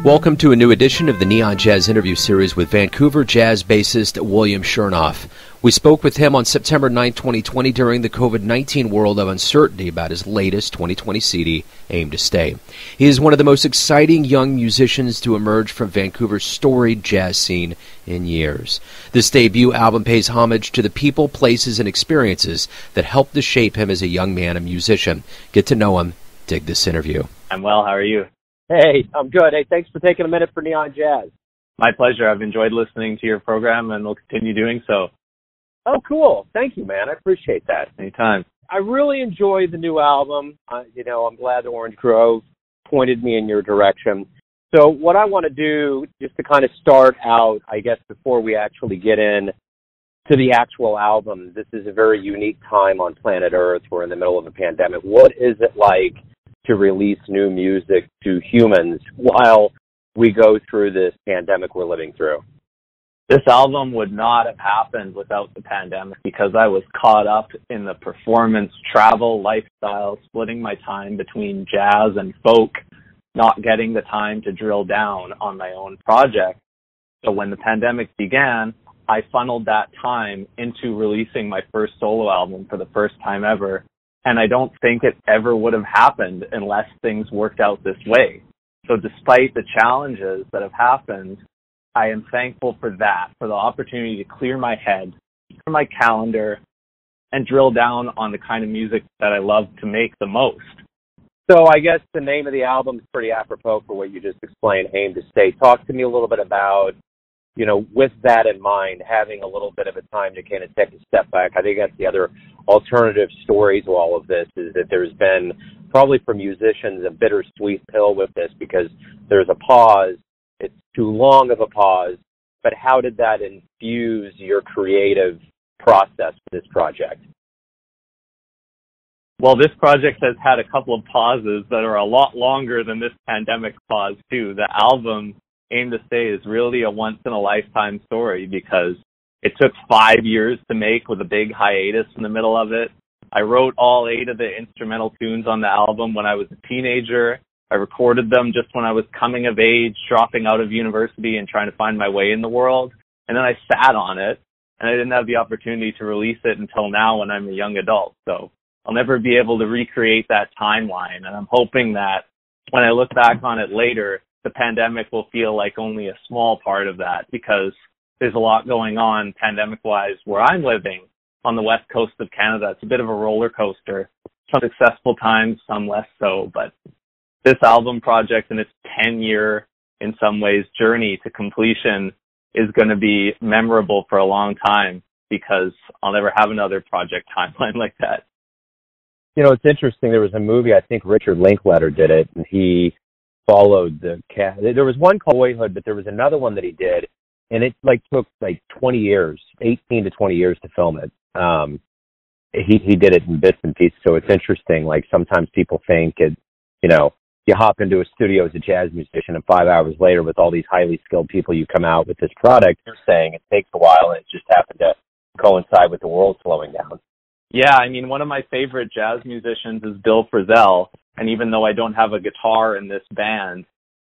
Welcome to a new edition of the Neon Jazz interview series with Vancouver jazz bassist William Chernoff. We spoke with him on September 9, 2020 during the COVID-19 world of uncertainty about his latest 2020 CD, Aim to Stay. He is one of the most exciting young musicians to emerge from Vancouver's storied jazz scene in years. This debut album pays homage to the people, places, and experiences that helped to shape him as a young man and musician. Get to know him. Dig this interview. I'm well. How are you? Hey, I'm good. Hey, thanks for taking a minute for Neon Jazz. My pleasure. I've enjoyed listening to your program and will continue doing so. Oh, cool. Thank you, man. I appreciate that. Anytime. I really enjoyed the new album. I'm glad the Orange Grove pointed me in your direction. So what I want to do, just to kind of start out, I guess, before we actually get in to the actual album, this is a very unique time on planet Earth. We're in the middle of a pandemic. What is it like to release new music to humans while we go through this pandemic we're living through? This album would not have happened without the pandemic because I was caught up in the performance, travel, lifestyle, splitting my time between jazz and folk, not getting the time to drill down on my own project. So when the pandemic began, I funneled that time into releasing my first solo album for the first time ever. And I don't think it ever would have happened unless things worked out this way. So despite the challenges that have happened, I am thankful for that, for the opportunity to clear my head, clear my calendar, and drill down on the kind of music that I love to make the most. So I guess the name of the album is pretty apropos for what you just explained, Aim to Stay. Talk to me a little bit about, with that in mind, having a little bit of a time to kind of take a step back. I think that's the other alternative story to all of this, is that there's been, probably for musicians, a bittersweet pill with this because there's a pause. It's too long of a pause. But how did that infuse your creative process for this project? Well, this project has had a couple of pauses that are a lot longer than this pandemic pause, too. The album Aim to Stay is really a once-in-a-lifetime story because it took 5 years to make with a big hiatus in the middle of it. I wrote all 8 of the instrumental tunes on the album when I was a teenager. I recorded them just when I was coming of age, dropping out of university and trying to find my way in the world. And then I sat on it, and I didn't have the opportunity to release it until now when I'm a young adult. So I'll never be able to recreate that timeline. And I'm hoping that when I look back on it later, the pandemic will feel like only a small part of that because there's a lot going on pandemic-wise where I'm living on the west coast of Canada. It's a bit of a roller coaster. Some successful times, some less so. But this album project and its 10-year, in some ways, journey to completion is going to be memorable for a long time because I'll never have another project timeline like that. It's interesting. There was a movie, I think Richard Linklater did it, and he followed the cast. There was one called Boyhood, but there was another one that he did, and it took 20 years, 18 to 20 years to film it. He did it in bits and pieces, so it's interesting. Sometimes people think you hop into a studio as a jazz musician, and 5 hours later, with all these highly skilled people, you come out with this product. You're saying it takes a while, and it just happened to coincide with the world slowing down. Yeah, one of my favorite jazz musicians is Bill Frisell, and even though I don't have a guitar in this band,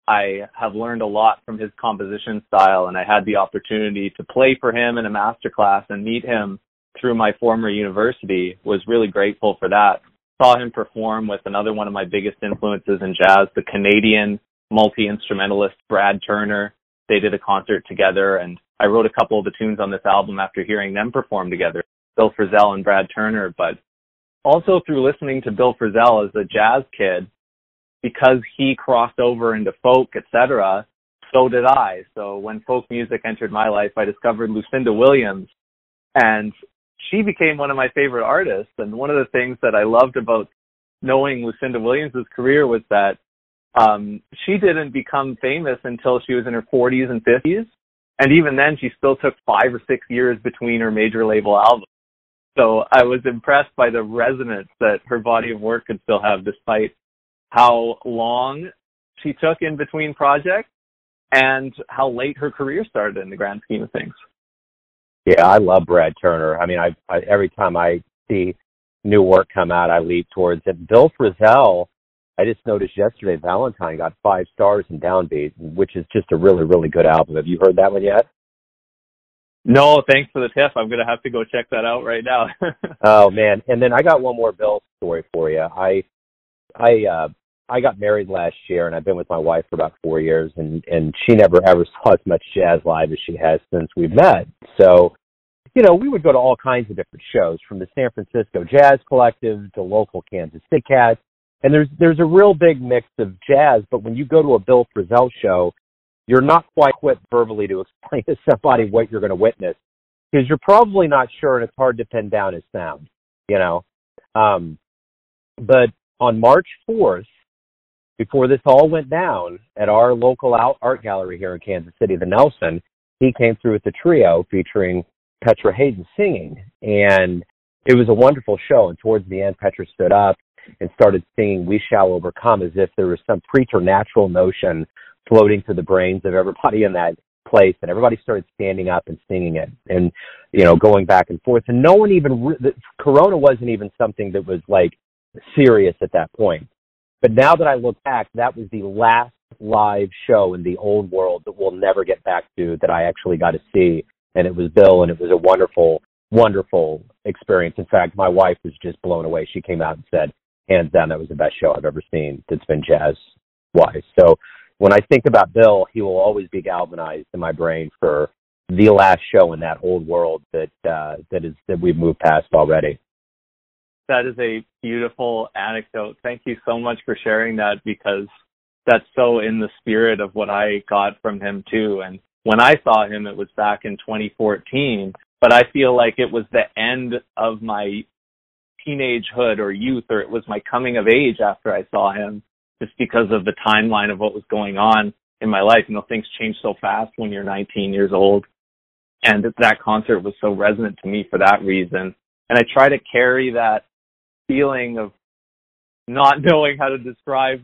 I have learned a lot from his composition style, and I had the opportunity to play for him in a master class and meet him through my former university. Was really grateful for that. Saw him perform with another one of my biggest influences in jazz, the Canadian multi-instrumentalist Brad Turner. They did a concert together, and I wrote a couple of the tunes on this album after hearing them perform together, Bill Frisell and Brad Turner. But also through listening to Bill Frisell as a jazz kid, because he crossed over into folk, etc., so did I. So when folk music entered my life, I discovered Lucinda Williams, and she became one of my favorite artists. And one of the things that I loved about knowing Lucinda Williams' career was that she didn't become famous until she was in her 40s and 50s. And even then, she still took 5 or 6 years between her major label albums. So I was impressed by the resonance that her body of work could still have despite how long she took in between projects. and how late her career started in the grand scheme of things. Yeah, I love Brad Turner. I mean, I every time I see new work come out, I leap towards it. Bill Frisell, I just noticed yesterday, Valentine got 5 stars in Downbeat, which is just a really, really good album. Have you heard that one yet? No, thanks for the tip. I'm going to have to go check that out right now. Oh, man. And then I got one more Bill story for you. I got married last year, and I've been with my wife for about 4 years, and she never ever saw as much jazz live as she has since we've met. So, you know, we would go to all kinds of different shows, from the San Francisco Jazz Collective to local Kansas City Cats, and there's a real big mix of jazz, but when you go to a Bill Frisell show, you're not quite equipped verbally to explain to somebody what you're going to witness, because you're probably not sure, and it's hard to pin down his sound, you know. But on March 4th, before this all went down, at our local art gallery here in Kansas City, the Nelson, he came through with the trio featuring Petra Hayden singing. And it was a wonderful show. And towards the end, Petra stood up and started singing We Shall Overcome, as if there was some preternatural notion floating through the brains of everybody in that place. And everybody started standing up and singing it and, you know, going back and forth. And no one even, Corona wasn't even something that was like serious at that point. But now that I look back, that was the last live show in the old world that we'll never get back to, that I actually got to see. And it was Bill, and it was a wonderful, wonderful experience. In fact, my wife was just blown away. She came out and said, hands down, that was the best show I've ever seen that's been jazz-wise. So when I think about Bill, he will always be galvanized in my brain for the last show in that old world that we've moved past already. That is a beautiful anecdote. Thank you so much for sharing that, because that's so in the spirit of what I got from him too. And when I saw him, it was back in 2014, but I feel like it was the end of my teenagehood or youth, or it was my coming of age after I saw him, just because of the timeline of what was going on in my life. You know, things change so fast when you're 19 years old. And that concert was so resonant to me for that reason. And I try to carry that feeling of not knowing how to describe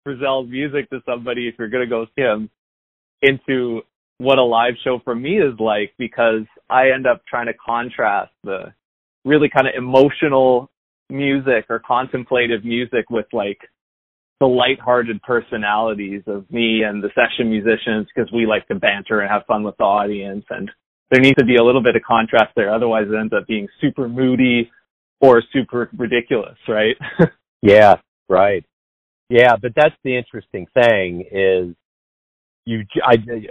Frisell's music to somebody if you're going to go see him into what a live show for me is like, because I end up trying to contrast the really kind of emotional music or contemplative music with like the lighthearted personalities of me and the session musicians, because we like to banter and have fun with the audience, and there needs to be a little bit of contrast there. Otherwise it ends up being super moody or super ridiculous, right? Yeah, right. Yeah, but that's the interesting thing is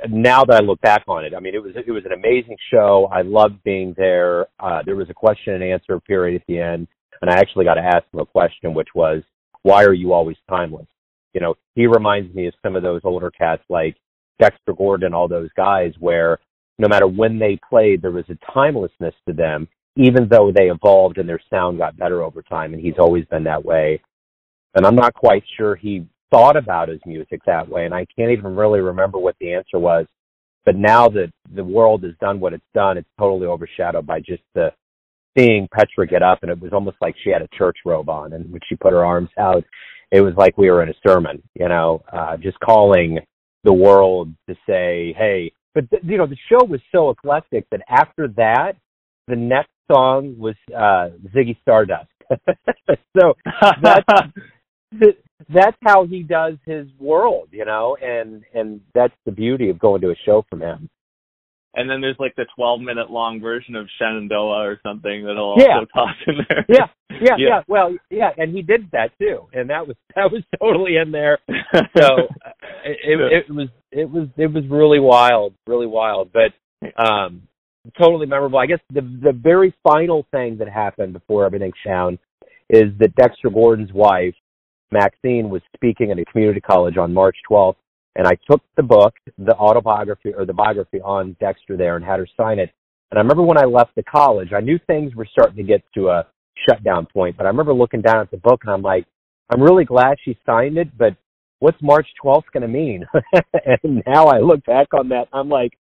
now that I look back on it, I mean, it was an amazing show. I loved being there. There was a question and answer period at the end, and I actually got to ask him a question, which was, why are you always timeless? You know, he reminds me of some of those older cats like Dexter Gordon, all those guys, where no matter when they played, there was a timelessness to them, even though they evolved and their sound got better over time, and he's always been that way. And I'm not quite sure he thought about his music that way, and I can't even really remember what the answer was. But now that the world has done what it's done, it's totally overshadowed by just seeing Petra get up, and it was almost like she had a church robe on, and when she put her arms out, it was like we were in a sermon, you know, just calling the world to say, hey. But, you know, the show was so eclectic that after that, the next song was Ziggy Stardust. So that's how he does his world, you know, and that's the beauty of going to a show from him. And then there's like the 12-minute long version of Shenandoah or something that'll also toss in there. Yeah. Well, yeah, and he did that too, and that was totally in there. So it was really wild, but totally memorable. I guess the very final thing that happened before everything shut down is that Dexter Gordon's wife, Maxine, was speaking at a community college on March 12th, and I took the book, the autobiography or the biography on Dexter there, and had her sign it. And I remember when I left the college, I knew things were starting to get to a shutdown point, but I remember looking down at the book and I'm like, I'm really glad she signed it, but what's March 12th going to mean? And now I look back on that, I'm like,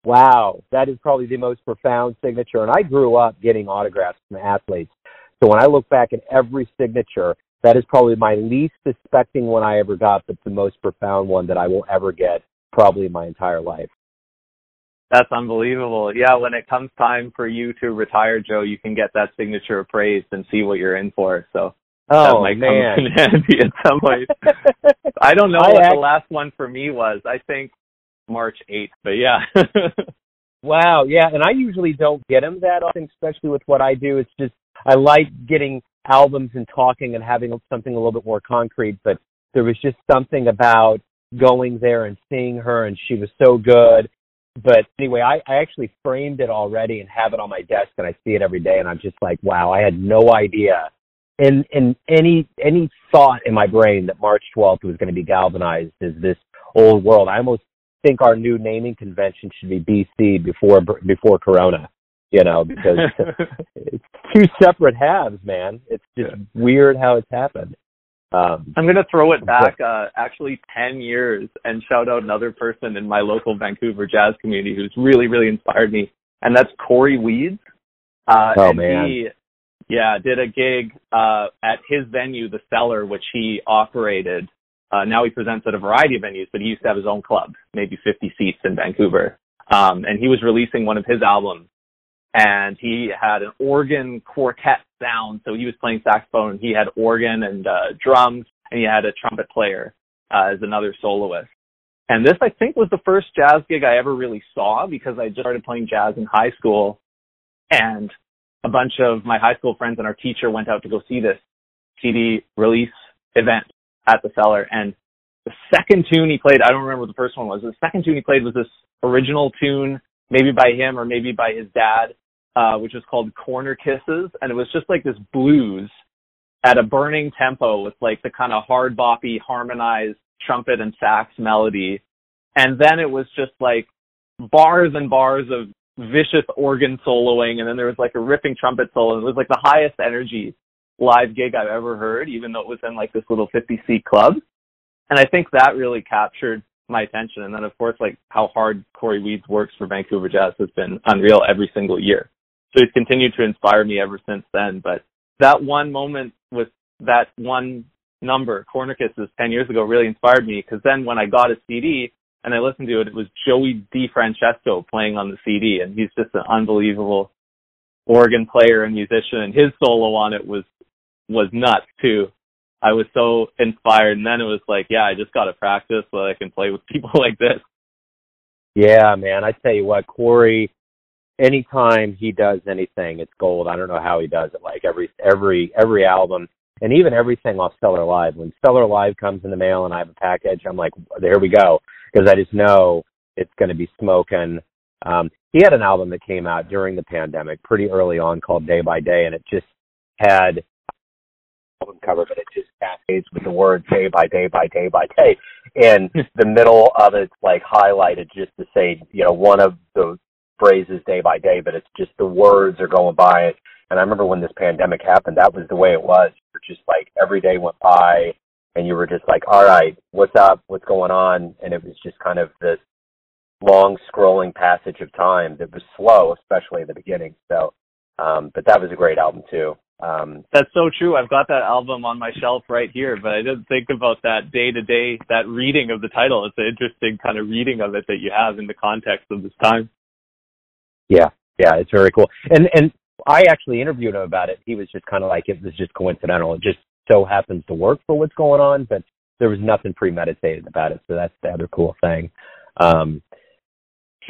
wow, that is probably the most profound signature. And I grew up getting autographs from athletes. So when I look back at every signature, that is probably my least suspecting one I ever got, but the most profound one that I will ever get probably my entire life. That's unbelievable. Yeah, when it comes time for you to retire, Joe, you can get that signature appraised and see what you're in for. So that might come in handy in some ways. I don't know what the last one for me was. I think March 8th, but yeah. Wow, yeah, and I usually don't get them that often, especially with what I do. It's just, I like getting albums and talking and having something a little bit more concrete, but there was just something about going there and seeing her, and she was so good. But anyway, I actually framed it already and have it on my desk, and I see it every day, and I'm just like, wow, I had no idea in any thought in my brain that March 12th was going to be galvanized as this old world. I almost think our new naming convention should be BC before Corona, because it's two separate halves, man. It's just weird how it's happened. I'm going to throw it back actually 10 years and shout out another person in my local Vancouver jazz community who's really, really inspired me, and that's Corey Weeds. Man. He did a gig at his venue, The Cellar, which he operated. Now he presents at a variety of venues, but he used to have his own club, maybe 50 seats in Vancouver. And he was releasing one of his albums, and he had an organ quartet sound. So he was playing saxophone, he had organ and drums, and he had a trumpet player as another soloist. And this, I think, was the first jazz gig I ever really saw, because I just started playing jazz in high school, and a bunch of my high school friends and our teacher went out to go see this CD release event at The Cellar. And the second tune he played, I don't remember what the first one was. The second tune he played was this original tune, maybe by him or maybe by his dad, which was called Corner Kisses. And it was just like this blues at a burning tempo with like the kind of hard boppy harmonized trumpet and sax melody. And then it was just like bars and bars of vicious organ soloing. And then there was like a ripping trumpet solo. And it was like the highest energy live gig I've ever heard, even though it was in like this little 50-seat club. And I think that really captured my attention. And then, of course, like how hard Corey Weeds works for Vancouver Jazz has been unreal every single year. So he's continued to inspire me ever since then. But that one moment with that one number, Corner Kisses, 10 years ago, really inspired me, because then when I got a CD and I listened to it, it was Joey DiFrancesco playing on the CD. And he's just an unbelievable organ player and musician. And his solo on it was nuts too. I was so inspired, and then it was like, yeah, I just got to practice so that I can play with people like this. Yeah, man, I tell you what, Corey, anytime he does anything, it's gold. I don't know how he does it. Like every album, and even everything off Stellar Live. When Stellar Live comes in the mail and I have a package, I'm like, there we go, because I just know it's going to be smoking. He had an album that came out during the pandemic, pretty early on, called Day by Day, and it just had album cover, but it just cascades with the word day by day by day by day. And the middle of it's like highlighted just to say, one of the phrases day by day, but it's just the words are going by it. And I remember when this pandemic happened, that was the way it was. You're just like, every day went by and you were just like, all right, what's up? What's going on? And it was just kind of this long scrolling passage of time that was slow, especially at the beginning. So, but that was a great album too. That's so true. I've got that album on my shelf right here, but I didn't think about that day to day, that reading of the title. It's an interesting kind of reading of it that you have in the context of this time. Yeah, it's very cool. And I actually interviewed him about it. He was just kind of like, it was just coincidental. It just so happens to work for what's going on, but there was nothing premeditated about it. So that's the other cool thing.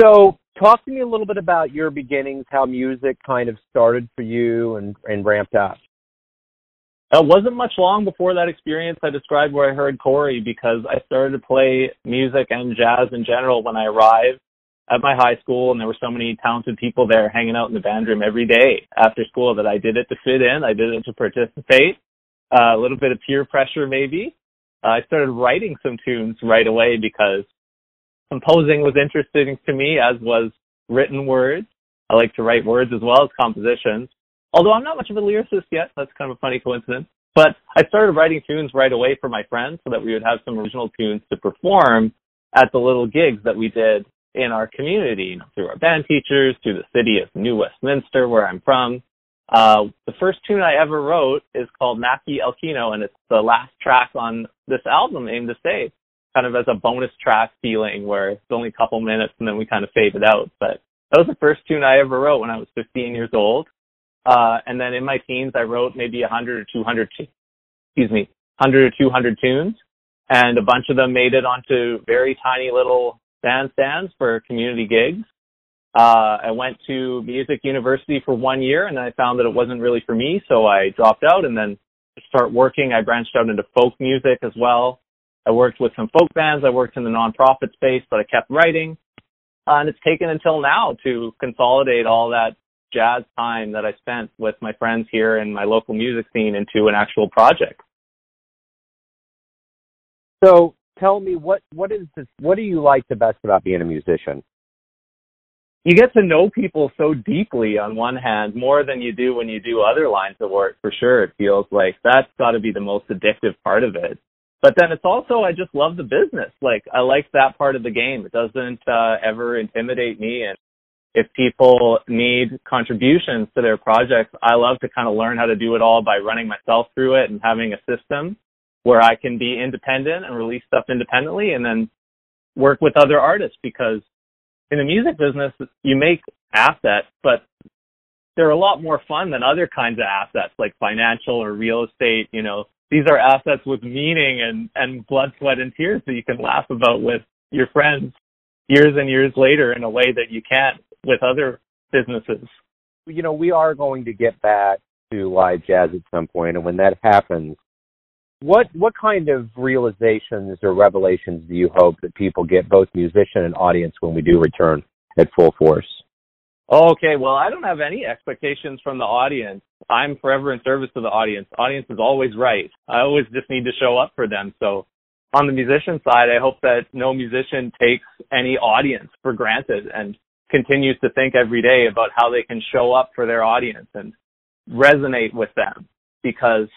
So talk to me a little bit about your beginnings, how music kind of started for you and ramped up. It wasn't much long before that experience I described where I heard Corey, because I started to play music and jazz in general when I arrived at my high school, and there were so many talented people there hanging out in the band room every day after school that I did it to fit in. I did it to participate, a little bit of peer pressure maybe. I started writing some tunes right away because composing was interesting to me, as was written words. I like to write words as well as compositions, although I'm not much of a lyricist yet. That's kind of a funny coincidence. But I started writing tunes right away for my friends so that we would have some original tunes to perform at the little gigs that we did in our community, through our band teachers, through the city of New Westminster, where I'm from. The first tune I ever wrote is called Naki Elkino, and it's the last track on this album, Aim to Stay. kind of as a bonus track feeling where it's only a couple minutes and then we kind of fade it out. But that was the first tune I ever wrote when I was 15 years old. And then in my teens, I wrote maybe 100 or 200 tunes, and a bunch of them made it onto very tiny little bandstands for community gigs. I went to music university for 1 year, and I found that it wasn't really for me, so I dropped out. And then to start working, I branched out into folk music as well. I worked with some folk bands. I worked in the nonprofit space, but I kept writing. And it's taken until now to consolidate all that jazz time that I spent with my friends here in my local music scene into an actual project. So tell me, what do you like the best about being a musician? You get to know people so deeply on one hand, more than you do when you do other lines of work, for sure. It feels like that's got to be the most addictive part of it. But then it's also, I just love the business. Like, I like that part of the game. It doesn't ever intimidate me. And if people need contributions to their projects, I love to kind of learn how to do it all by running myself through it and having a system where I can be independent and release stuff independently and then work with other artists, because in the music business, you make assets, but they're a lot more fun than other kinds of assets like financial or real estate. You know, these are assets with meaning and blood, sweat, and tears that you can laugh about with your friends years and years later in a way that you can't with other businesses. You know, we are going to get back to live jazz at some point, and when that happens, what kind of realizations or revelations do you hope that people get, both musician and audience, when we do return at full force? Okay, well, I don't have any expectations from the audience. I'm forever in service to the audience. Audience is always right. I always just need to show up for them. So on the musician side, I hope that no musician takes any audience for granted and continues to think every day about how they can show up for their audience and resonate with them, because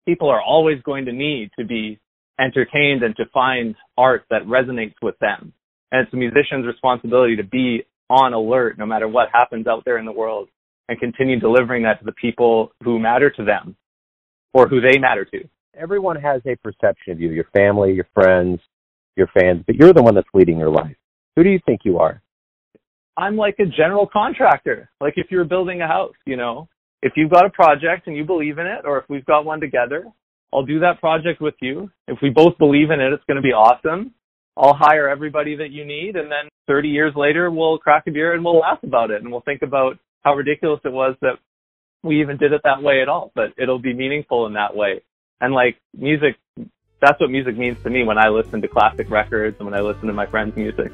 people are always going to need to be entertained and to find art that resonates with them. And it's a musician's responsibility to be on alert no matter what happens out there in the world and continue delivering that to the people who matter to them or who they matter to. Everyone has a perception of you, your family, your friends, your fans, but you're the one that's leading your life. Who do you think you are? I'm like a general contractor. Like if you're building a house, you know, if you've got a project and you believe in it, or if we've got one together, I'll do that project with you. If we both believe in it, it's going to be awesome. I'll hire everybody that you need, and then 30 years later, we'll crack a beer and we'll laugh about it, and we'll think about how ridiculous it was that we even did it that way at all, but it'll be meaningful in that way. And like music, that's what music means to me when I listen to classic records and when I listen to my friends' music.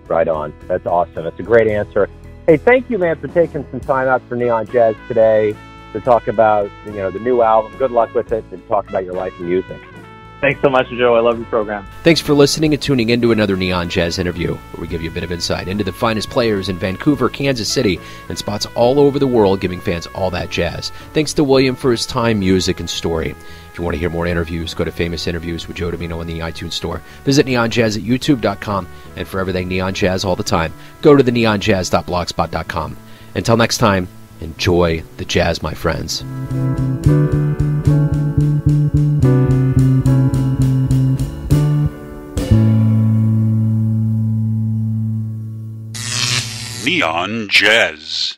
Right on. That's awesome. That's a great answer. Hey, thank you, man, for taking some time out for Neon Jazz today to talk about, you know, the new album. Good luck with it, and talk about your life and music. Thanks so much, Joe. I love your program. Thanks for listening and tuning in to another Neon Jazz interview, where we give you a bit of insight into the finest players in Vancouver, Kansas City, and spots all over the world, giving fans all that jazz. Thanks to William for his time, music, and story. If you want to hear more interviews, go to Famous Interviews with Joe Domino in the iTunes Store. Visit neonjazz at youtube.com, and for everything Neon Jazz all the time, go to the neonjazz.blogspot.com. Until next time, enjoy the jazz, my friends. Neon Jazz.